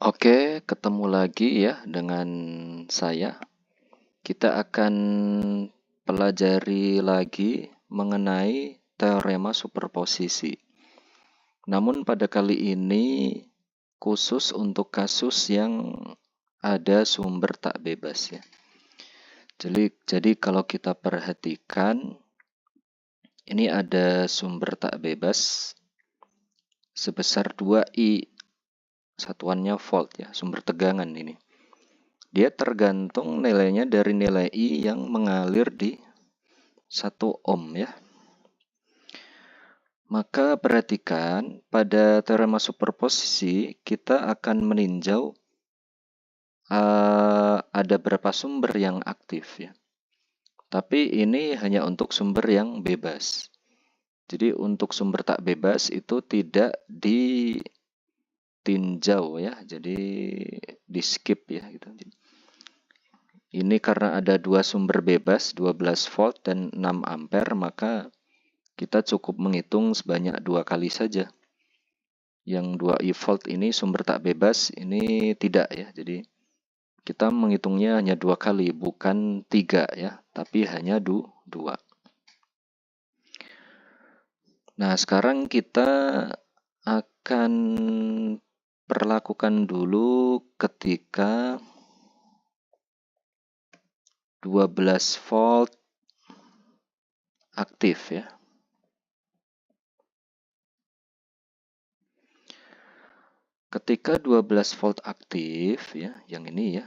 Oke, ketemu lagi ya dengan saya. Kita akan pelajari lagi mengenai teorema superposisi. Namun pada kali ini khusus untuk kasus yang ada sumber tak bebas ya. Jadi kalau kita perhatikan ini ada sumber tak bebas sebesar 2I, satuannya volt ya, sumber tegangan ini. Dia tergantung nilainya dari nilai I yang mengalir di 1 ohm ya. Maka perhatikan pada teorema superposisi kita akan meninjau ada berapa sumber yang aktif ya. Tapi ini hanya untuk sumber yang bebas. Jadi untuk sumber tak bebas itu tidak ditinjau ya. Jadi di skip ya gitu. Ini karena ada dua sumber bebas, 12 volt dan 6 ampere, maka kita cukup menghitung sebanyak 2 kali saja. Yang 2 volt ini sumber tak bebas, ini tidak ya. Jadi kita menghitungnya hanya 2 kali, bukan 3 ya, tapi hanya 2. Nah, sekarang kita akan perlakukan dulu ketika 12 volt aktif ya. Ketika 12 volt aktif ya, yang ini ya,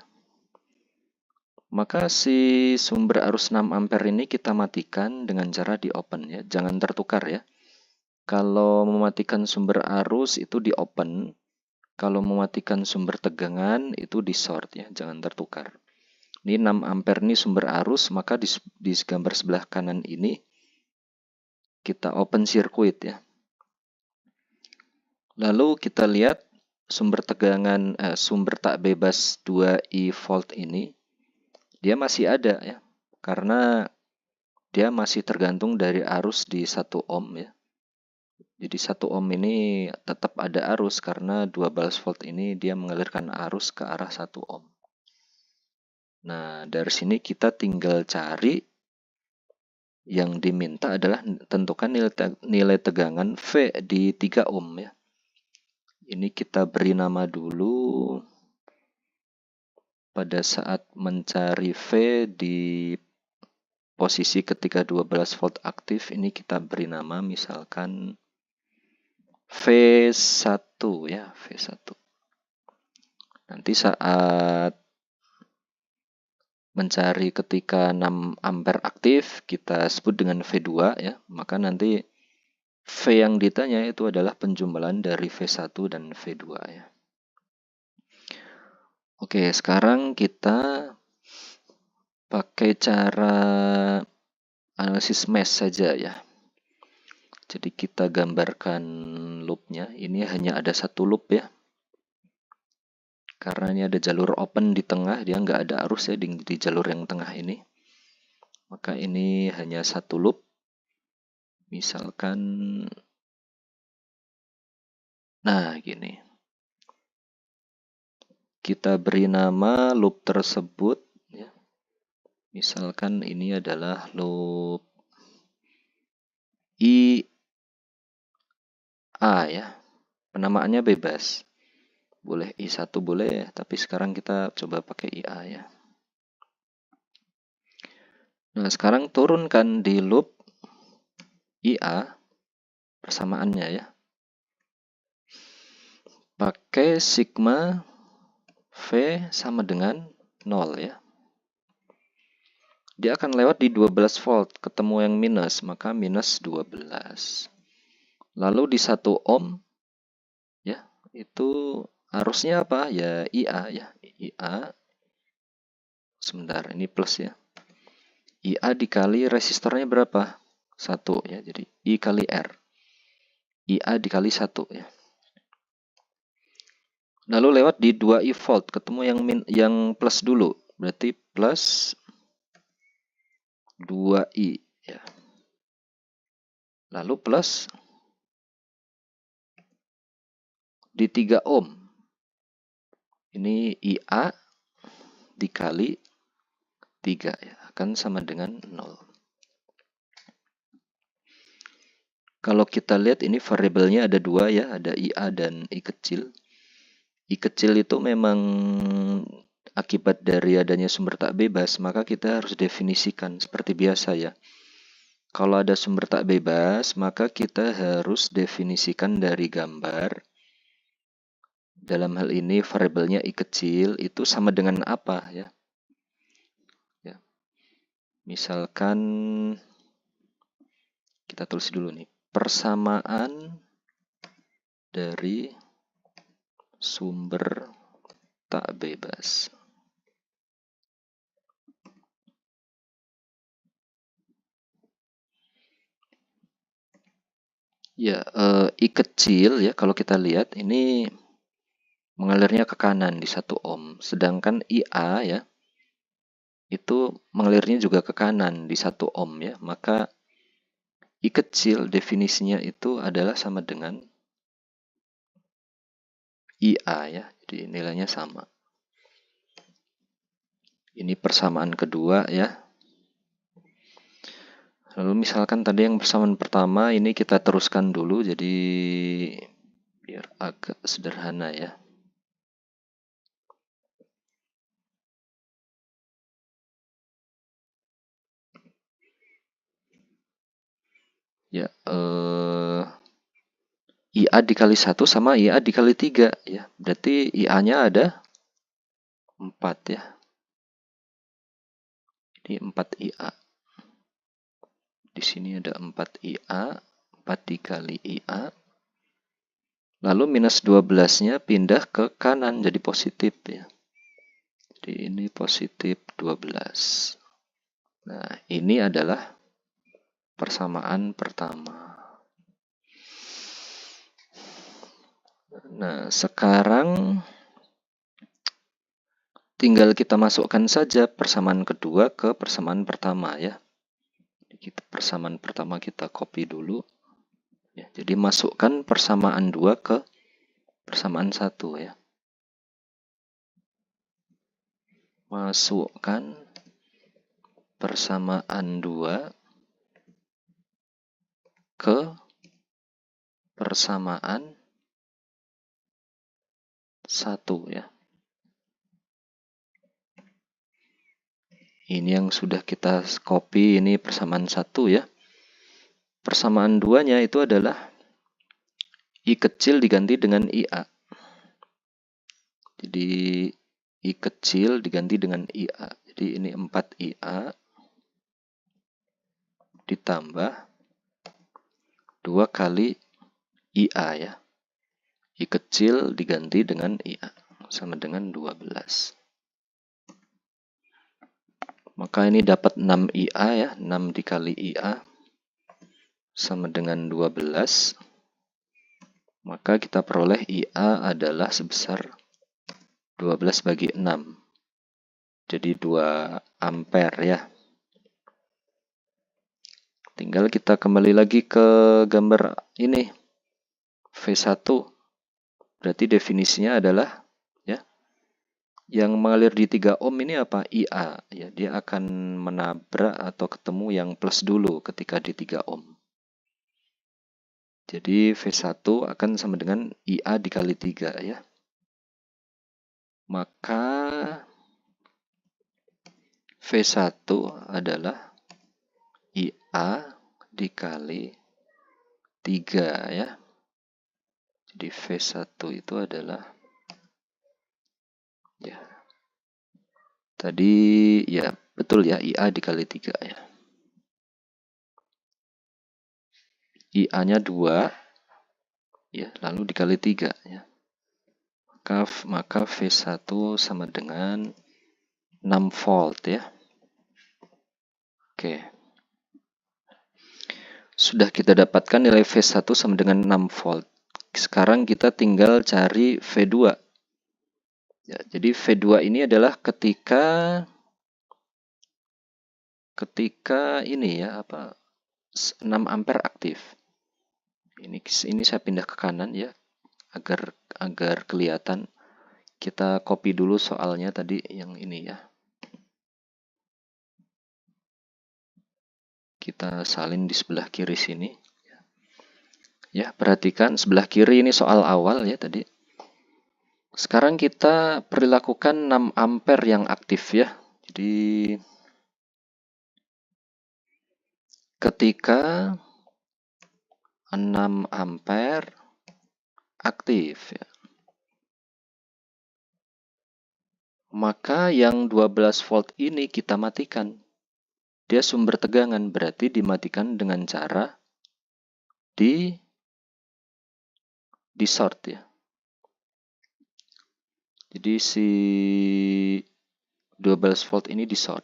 maka si sumber arus 6 ampere ini kita matikan dengan cara di open ya, jangan tertukar ya. Kalau mematikan sumber arus itu di open, kalau mematikan sumber tegangan itu di short ya, jangan tertukar. Ini 6 ampere ini sumber arus, maka di gambar sebelah kanan ini kita open circuit ya. Lalu kita lihat sumber tegangan sumber tak bebas 2I volt ini dia masih ada ya. Karena dia masih tergantung dari arus di 1 ohm ya. Jadi 1 ohm ini tetap ada arus karena 12 volt ini dia mengalirkan arus ke arah 1 ohm. Nah, dari sini kita tinggal cari yang diminta adalah tentukan nilai tegangan V di 3 ohm ya. Ini kita beri nama dulu pada saat mencari V di posisi ketika 12 volt aktif, ini kita beri nama misalkan V1 ya, V1. Nanti saat mencari ketika 6 ampere aktif, kita sebut dengan V2 ya. Maka nanti V yang ditanya itu adalah penjumlahan dari V1 dan V2 ya. Oke, sekarang kita pakai cara analisis mesh saja ya. Jadi kita gambarkan loopnya. Ini hanya ada satu loop ya. Karena ini ada jalur open di tengah, dia nggak ada arus ya di jalur yang tengah ini. Maka ini hanya satu loop. Misalkan, nah gini. Kita beri nama loop tersebut. Ya. Misalkan ini adalah loop IA ya. Penamaannya bebas. Boleh I1 boleh, tapi sekarang kita coba pakai IA ya. Nah, sekarang turunkan di loop IA persamaannya ya. Pakai sigma V sama dengan 0 ya. Dia akan lewat di 12 volt, ketemu yang minus, maka minus 12. Lalu di 1 ohm ya, itu arusnya apa? Ya IA ya. IA sebentar, ini plus ya. IA dikali resistornya berapa? 1 ya. Jadi I kali R. IA dikali 1 ya. Lalu lewat di 2I volt, ketemu yang plus dulu. Berarti plus 2I ya. Lalu plus di 3 ohm. Ini IA dikali 3 ya, akan sama dengan 0. Kalau kita lihat ini variabelnya ada dua ya, ada IA dan I kecil. I kecil itu memang akibat dari adanya sumber tak bebas, maka kita harus definisikan seperti biasa ya. Kalau ada sumber tak bebas, maka kita harus definisikan dari gambar. Dalam hal ini variabelnya I kecil itu sama dengan apa ya? Misalkan kita tulis dulu nih, persamaan dari sumber tak bebas. Ya, I kecil ya, kalau kita lihat ini mengalirnya ke kanan di 1 ohm. Sedangkan IA ya, itu mengalirnya juga ke kanan di 1 ohm ya. Maka I kecil definisinya itu adalah sama dengan IA ya. Jadi nilainya sama. Ini persamaan kedua ya. Lalu misalkan tadi yang persamaan pertama ini kita teruskan dulu jadi biar agak sederhana ya. Ya, IA dikali 1 sama IA dikali 3 ya. Berarti IA-nya ada 4 ya. Ini 4 IA. Di sini ada 4 IA, 4 dikali IA. Lalu minus 12-nya pindah ke kanan jadi positif ya. Jadi ini positif 12. Nah, ini adalah persamaan pertama. Nah, sekarang tinggal kita masukkan saja persamaan kedua ke persamaan pertama ya. Persamaan pertama kita copy dulu. Ya, jadi masukkan persamaan 2 ke persamaan 1 ya. Masukkan persamaan 2 ke persamaan 1 ya. Ini yang sudah kita copy, ini persamaan 1 ya. Persamaan 2-nya itu adalah I kecil diganti dengan IA. Jadi I kecil diganti dengan IA. Jadi ini 4 IA ditambah 2 kali IA ya. I kecil diganti dengan IA sama dengan 12. Maka ini dapat 6 IA ya, 6 dikali IA sama dengan 12. Maka kita peroleh IA adalah sebesar 12 bagi 6. Jadi 2 ampere ya. Tinggal kita kembali lagi ke gambar ini. V1. Berarti definisinya adalah ya, yang mengalir di 3 ohm ini apa? IA. Ya, dia akan menabrak atau ketemu yang plus dulu ketika di 3 ohm. Jadi V1 akan sama dengan IA dikali 3 ya. Maka V1 adalah IA dikali 3 ya. Jadi V1 itu adalah ya. Tadi ya betul ya, IA dikali 3 ya. IA-nya 2 ya, lalu dikali 3 ya. Maka V1 sama dengan 6 volt ya. Oke. Sudah kita dapatkan nilai V1 sama dengan 6 volt. Sekarang kita tinggal cari V2. Ya, jadi V2 ini adalah ketika ini ya, 6 ampere aktif. Ini saya pindah ke kanan ya, agar kelihatan. Kita copy dulu soalnya tadi yang ini ya. Kita salin di sebelah kiri sini. Ya, perhatikan sebelah kiri ini soal awal ya tadi. Sekarang kita perilakukan 6 ampere yang aktif ya. Jadi ketika 6 ampere aktif ya, maka yang 12 volt ini kita matikan. Dia sumber tegangan, berarti dimatikan dengan cara di short ya. Jadi si 12 volt ini di short.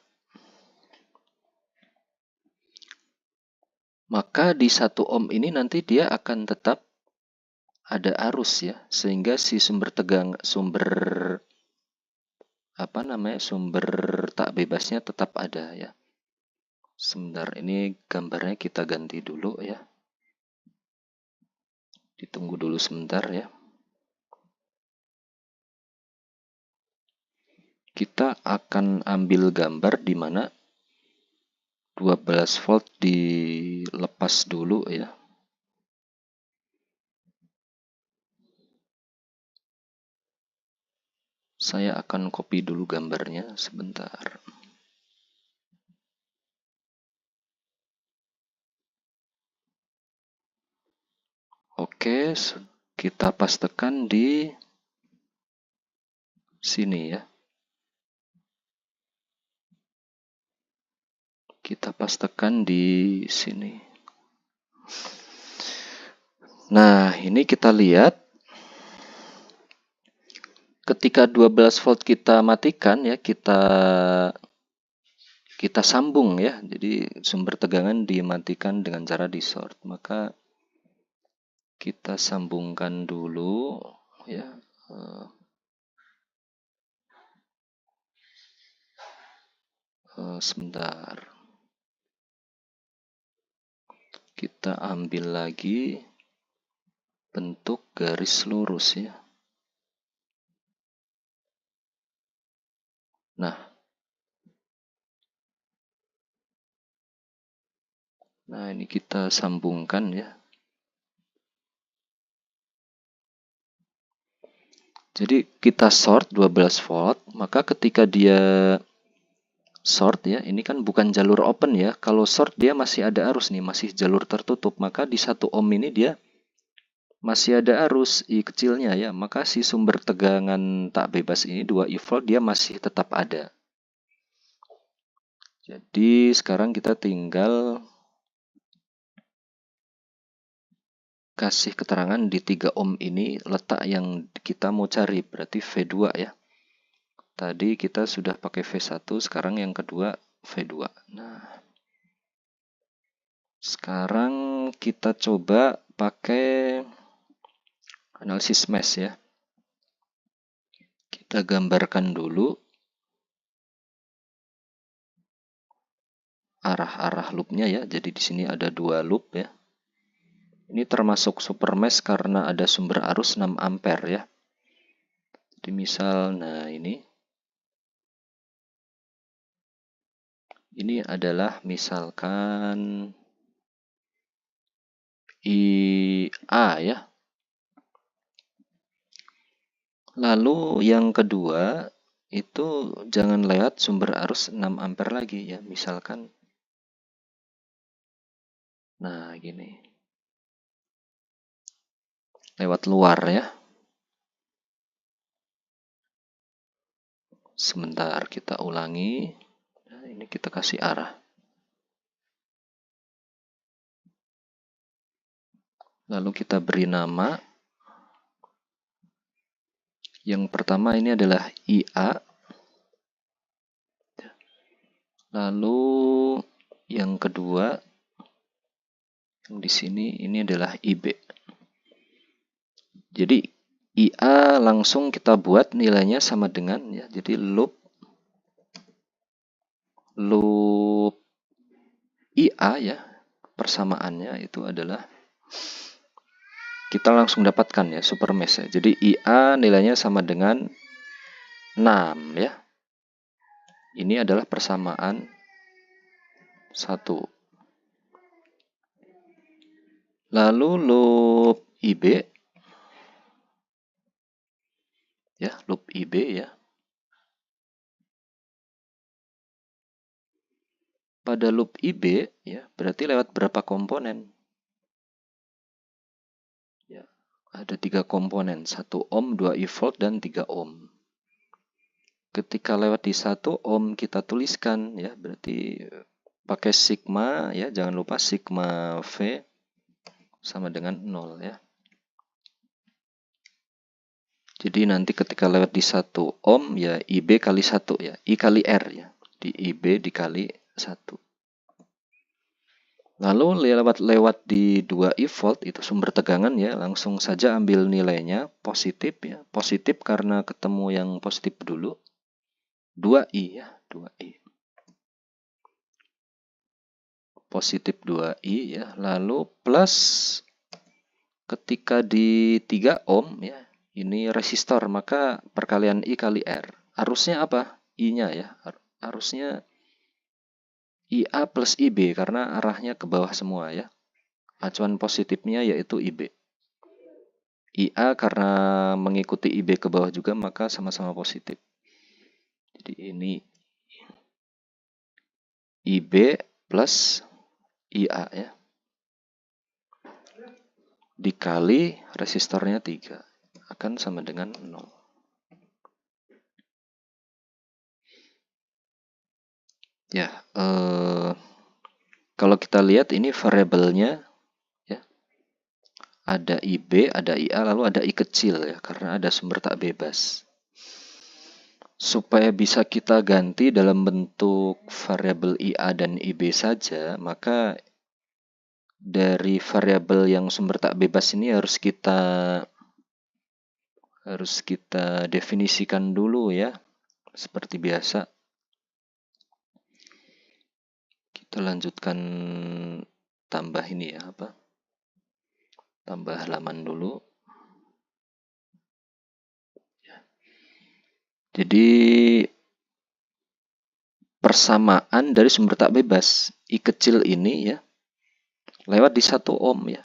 Maka di 1 ohm ini nanti dia akan tetap ada arus ya, sehingga si sumber tak bebasnya tetap ada ya. Sebentar, ini gambarnya kita ganti dulu ya. Ditunggu dulu sebentar ya. Kita akan ambil gambar di mana 12 volt dilepas dulu ya. Saya akan copy dulu gambarnya sebentar. Oke, kita pastekan di sini ya. Kita pastekan di sini. Nah, ini kita lihat ketika 12 volt kita matikan ya, kita sambung ya. Jadi sumber tegangan dimatikan dengan cara di short. Maka kita sambungkan dulu ya. Sebentar. Kita ambil lagi bentuk garis lurus ya. Nah, ini kita sambungkan ya. Jadi kita short 12 volt, maka ketika dia short ya, ini kan bukan jalur open ya. Kalau short dia masih ada arus nih, masih jalur tertutup. Maka di 1 ohm ini dia masih ada arus I kecilnya ya. Maka si sumber tegangan tak bebas ini 2 volt dia masih tetap ada. Jadi sekarang kita tinggal kasih keterangan di 3 ohm ini letak yang kita mau cari, berarti V2 ya. Tadi kita sudah pakai V1, sekarang yang kedua V2. Nah, sekarang kita coba pakai analisis mesh ya. Kita gambarkan dulu arah-arah loopnya ya. Jadi di sini ada 2 loop ya. Ini termasuk super mesh karena ada sumber arus 6 ampere ya. Jadi misal, nah ini adalah misalkan IA ya. Lalu yang kedua itu jangan lewat sumber arus 6 ampere lagi ya. Misalkan, nah gini. Lewat luar ya. Sebentar kita ulangi. Nah, ini kita kasih arah. Lalu kita beri nama. Yang pertama ini adalah IA. Lalu yang kedua yang di sini ini adalah IB. Jadi IA langsung kita buat nilainya sama dengan ya. Jadi loop IA ya, persamaannya itu adalah kita langsung dapatkan ya super mesh ya. Jadi IA nilainya sama dengan 6 ya. Ini adalah persamaan 1. Lalu loop IB ya, loop IB ya. Pada loop IB ya, berarti lewat berapa komponen? Ya, ada 3 komponen, 1 ohm, 2 e-volt dan 3 ohm. Ketika lewat di 1 ohm kita tuliskan ya, berarti pakai sigma ya, jangan lupa sigma V sama dengan 0 ya. Jadi nanti ketika lewat di 1 ohm ya IB kali 1 ya, I kali R ya. Di IB dikali 1. Lalu lewat di 2 e-volt itu sumber tegangan ya, langsung saja ambil nilainya positif ya. Positif karena ketemu yang positif dulu. 2i ya, 2i. Positif 2i ya, lalu plus ketika di 3 ohm ya, ini resistor, maka perkalian I kali R. Arusnya apa? I-nya ya, arusnya IA plus IB karena arahnya ke bawah semua ya. Acuan positifnya yaitu IB. IA karena mengikuti IB ke bawah juga maka sama-sama positif. Jadi ini IB plus IA ya. Dikali resistornya 3 akan sama dengan 0. Ya, kalau kita lihat ini variabelnya ya. Ada IB, ada IA, lalu ada I kecil ya karena ada sumber tak bebas. Supaya bisa kita ganti dalam bentuk variabel IA dan IB saja, maka dari variabel yang sumber tak bebas ini harus kita definisikan dulu ya, seperti biasa. Kita lanjutkan tambah ini ya, tambah halaman dulu. Jadi persamaan dari sumber tak bebas I kecil ini ya lewat di 1 ohm ya.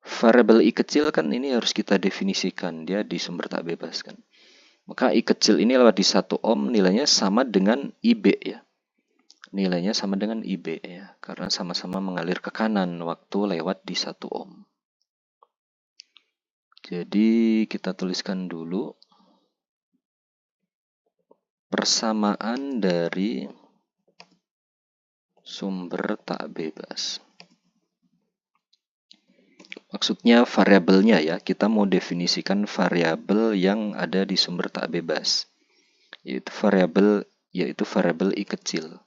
Variabel I kecil kan ini harus kita definisikan, dia di sumber tak bebas kan. Maka I kecil ini lewat di 1 ohm nilainya sama dengan IB ya. Nilainya sama dengan IB ya, karena sama-sama mengalir ke kanan waktu lewat di 1 ohm. Jadi kita tuliskan dulu persamaan dari sumber tak bebas. Maksudnya variabelnya ya, kita mau definisikan variabel yang ada di sumber tak bebas. Yaitu variabel I kecil.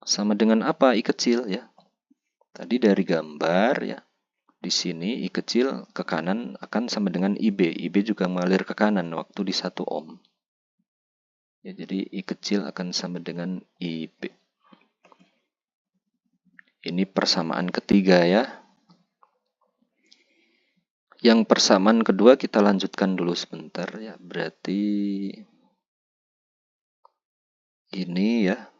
Sama dengan apa I kecil ya? Tadi dari gambar ya. Di sini I kecil ke kanan akan sama dengan IB. IB juga mengalir ke kanan waktu di 1 ohm. Ya, jadi I kecil akan sama dengan IB. Ini persamaan ketiga ya. Yang persamaan kedua kita lanjutkan dulu sebentar ya. Berarti ini ya.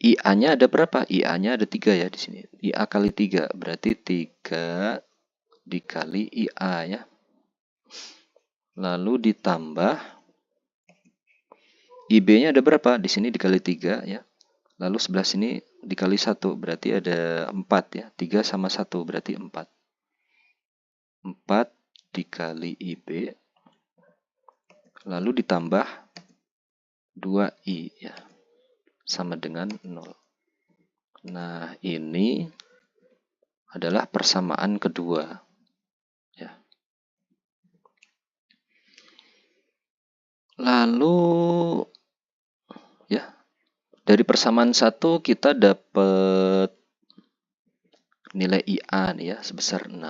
IA-nya ada berapa? IA-nya ada 3 ya di sini. IA kali 3 berarti 3 dikali IA ya. Lalu ditambah IB-nya ada berapa? Di sini dikali 3 ya. Lalu sebelah sini dikali 1 berarti ada 4 ya. 3 sama 1 berarti 4. 4 dikali IB. Lalu ditambah 2I ya. Sama dengan 0. Nah, ini adalah persamaan kedua. Ya. Lalu ya, dari persamaan 1 kita dapat nilai IA nih ya sebesar 6.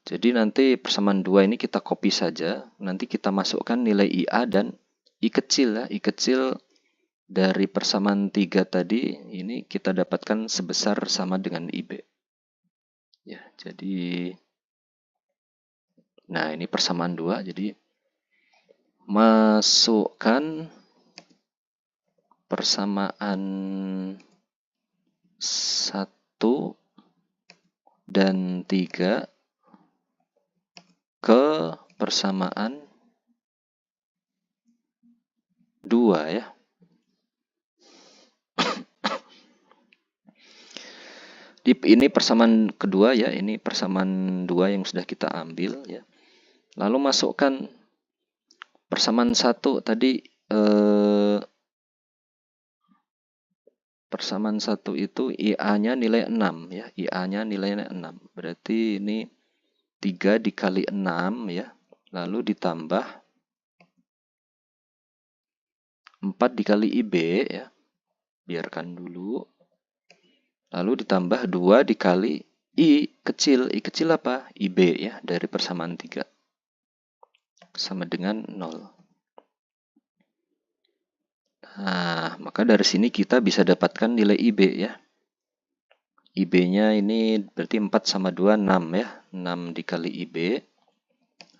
Jadi nanti persamaan 2 ini kita copy saja. Nanti kita masukkan nilai IA dan I kecil ya. I kecil dari persamaan 3 tadi ini kita dapatkan sebesar sama dengan IB. Ya, jadi nah ini persamaan 2 jadi Masukkan persamaan 1 dan 3 ke persamaan 2 ya. Ini persamaan kedua ya, ini persamaan 2 yang sudah kita ambil ya. Lalu masukkan persamaan 1 tadi, persamaan 1 itu IA-nya nilai 6 ya, IA-nya nilainya 6. Berarti ini 3 dikali 6 ya, lalu ditambah 4 dikali IB ya, biarkan dulu. Lalu ditambah 2 dikali I kecil apa? IB ya, dari persamaan 3. Sama dengan 0. Nah, maka dari sini kita bisa dapatkan nilai IB ya. IB-nya ini berarti 4 sama 2, 6 ya. 6 dikali IB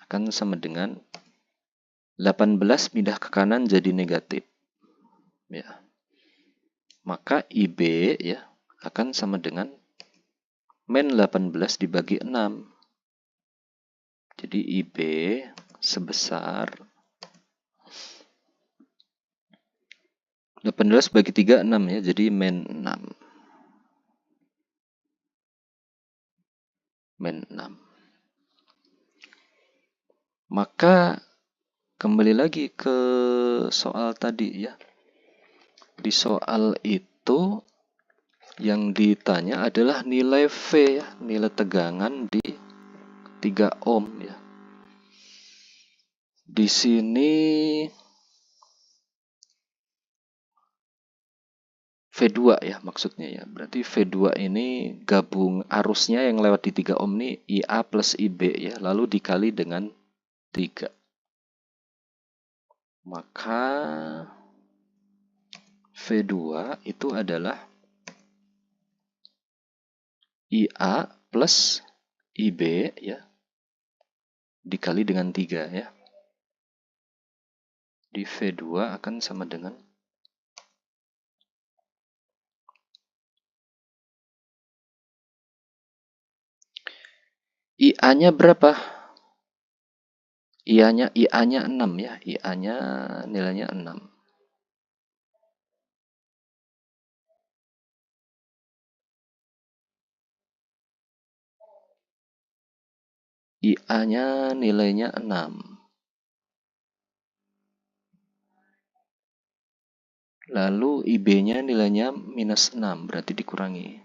akan sama dengan 18 pindah ke kanan jadi negatif. Ya. Maka IB ya akan sama dengan min 18 dibagi 6. Jadi IB sebesar 18 bagi 3, 6 ya. Jadi min 6. Min 6. Maka kembali lagi ke soal tadi ya. Di soal itu yang ditanya adalah nilai V ya, nilai tegangan di 3 ohm ya. Di sini V2 ya maksudnya ya. Berarti V2 ini gabung arusnya yang lewat di 3 ohm ini IA plus IB ya, lalu dikali dengan 3. Maka V2 itu adalah IA plus IB ya, dikali dengan 3 ya. Di V2 akan sama dengan IA-nya berapa? IA-nya 6 ya. IA-nya nilainya 6. IA-nya nilainya 6. Lalu IB-nya nilainya minus 6, berarti dikurangi.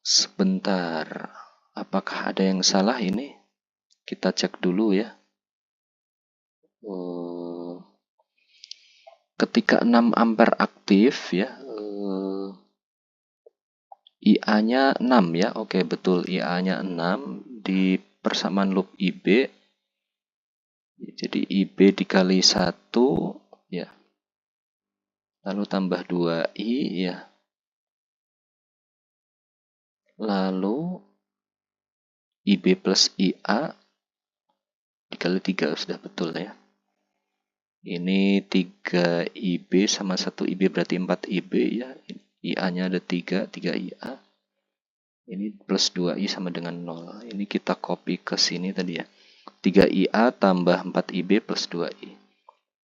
Sebentar, apakah ada yang salah ini? Kita cek dulu ya. Ketika 6 ampere aktif ya, IA-nya 6 ya. Oke, betul, IA-nya 6 di persamaan loop IB. Jadi IB dikali 1 ya. Lalu tambah 2I ya. Lalu IB plus IA dikali 3 sudah betul ya. Ini 3 IB sama 1 IB berarti 4 IB ya. IA-nya ada 3 IA. Ini plus 2I sama dengan 0. Ini kita copy ke sini tadi ya. 3 IA tambah 4 IB plus 2I.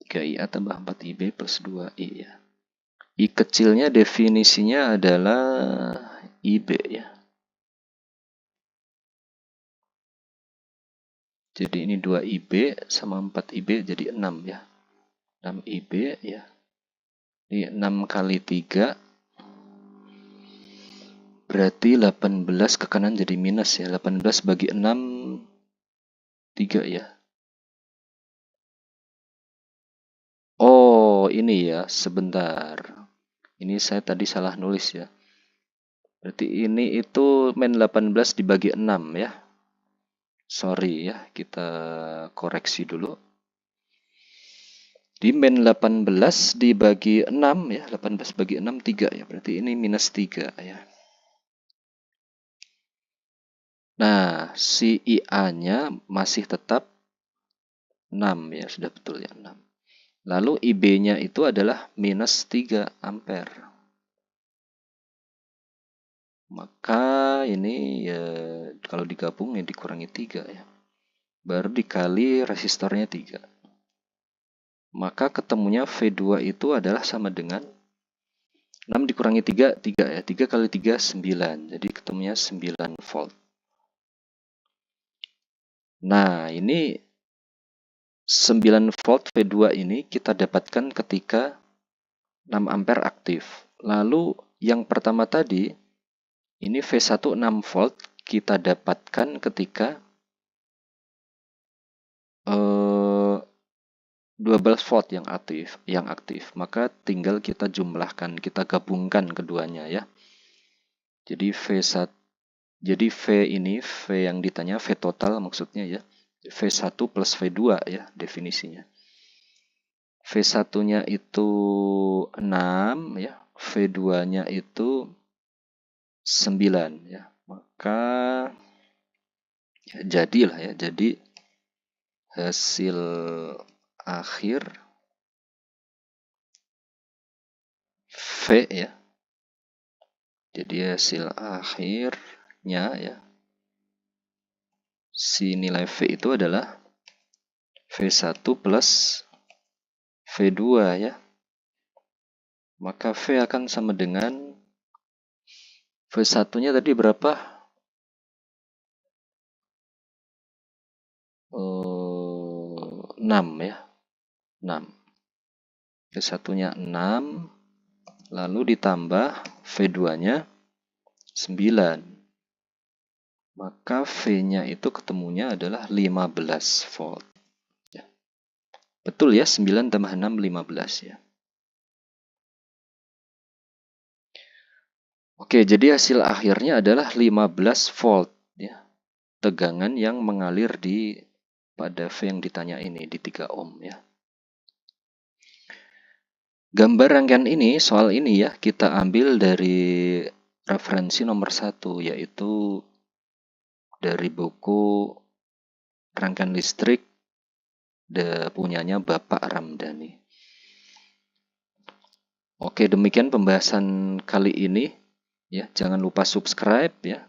3 IA tambah 4 IB plus 2I ya. I kecilnya definisinya adalah IB ya. Jadi ini 2 IB sama 4 IB jadi 6 ya. 6 IB ya. Ini 6 kali 3 berarti 18 ke kanan jadi minus ya. 18 bagi 6 3 ya. Oh ini ya, sebentar. Ini saya tadi salah nulis ya. Berarti ini itu min 18 dibagi 6 ya. Sorry ya, kita koreksi dulu. Di min 18 dibagi 6 ya, 18 bagi 6, 3 ya. Berarti ini minus 3 ya. Nah, si IA-nya masih tetap 6 ya, sudah betul ya 6. Lalu IB-nya itu adalah minus 3 ampere. Maka ini ya kalau digabung ya dikurangi 3 ya. Baru dikali resistornya 3. Maka ketemunya V2 itu adalah sama dengan 6 dikurangi 3, 3 ya. 3 kali 3, 9. Jadi ketemunya 9 volt. Nah, ini 9 volt V2 ini kita dapatkan ketika 6 ampere aktif. Lalu yang pertama tadi, ini V1 6 volt kita dapatkan ketika 12 volt yang aktif. Maka tinggal kita jumlahkan, kita gabungkan keduanya ya. Jadi V ini, V yang ditanya, V total maksudnya ya. V1 plus V2 ya definisinya. V1-nya itu 6 ya, V2-nya itu 9 ya. Maka ya jadilah ya, jadi hasil akhir V ya. Jadi hasil akhirnya ya, si nilai V itu adalah V1 plus V2 ya. Maka V akan sama dengan V1-nya tadi berapa? 6 ya. 6. V1-nya 6, lalu ditambah V2-nya 9. Maka V-nya itu ketemunya adalah 15 volt. Ya. Betul ya, 9 tambah 6, 15 ya. Oke, jadi hasil akhirnya adalah 15 volt ya. Tegangan yang mengalir pada V yang ditanya ini di 3 ohm ya. Gambar rangkaian ini, soal ini ya, kita ambil dari referensi nomor 1, yaitu dari buku Rangkaian Listrik punyanya Bapak Ramdhani. Oke, demikian pembahasan kali ini ya. Jangan lupa subscribe ya,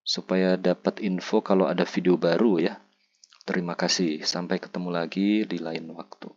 supaya dapat info kalau ada video baru ya. Terima kasih, sampai ketemu lagi di lain waktu.